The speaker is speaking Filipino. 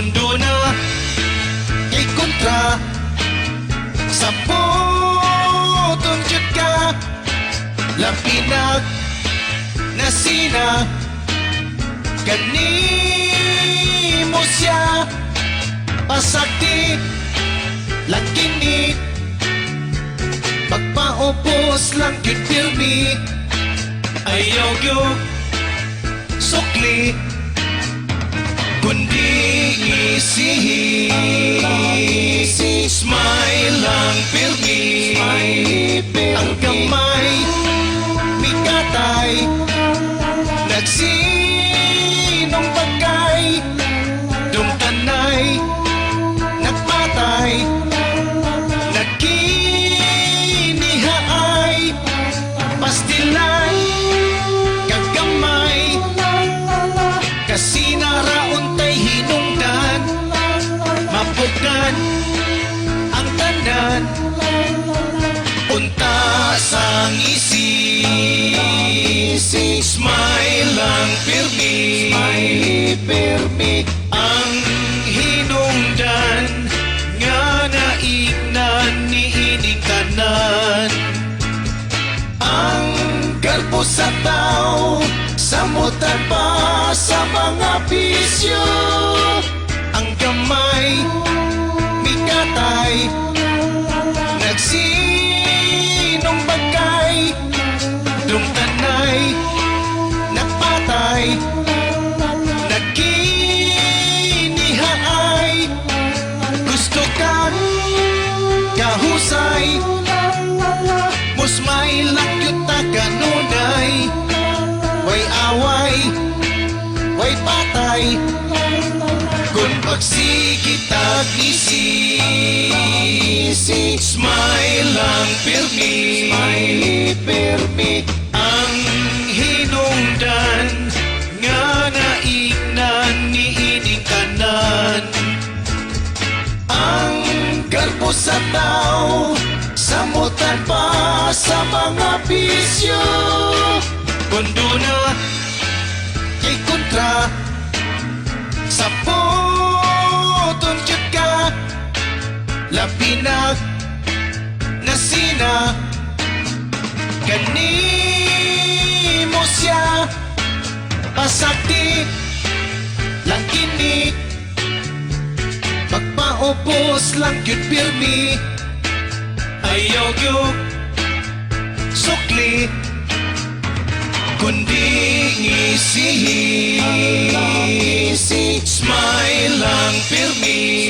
Kundo na kay kontra sa potong jud ka. Lapinag nasina kanimo siya. Pasakti lang kini pagpaupos lang yun pirmi. Ayaw gyud sukli kundi isihi. Smile lang pirmi. Ang kamay mikatay nagsinong bagay dumtanay nagpatay nagkinihaay pastilan kagamay kasi naraon tay hinungdan mapugan ang tanan unta sang isi. Smile lang pirmi. Ang hinungdan nga naignan ni ining tanan. Ang garbo sa tao samutan pa sa mga bisyo. Ang kamay mikatay nagsinong bagay dumtanay nagpatay nagkinihaay. Gusto kang kahusay musmay lang yuta kanunay. Way away way patay kung pagsikitag isi. Smile lang pirmi. Ang hinungdan nga naignan ni ining tanan. Ang garbo sa tao samutan pa sa mga bisyo. Kundo na kay kontra sa potong jud ka. Lapinag nasina kanimo siya. Pasakti lang kini pagpaupos lang yun pirmi. Ayaw gyud sukli kundi isihi. Smile lang pirmi.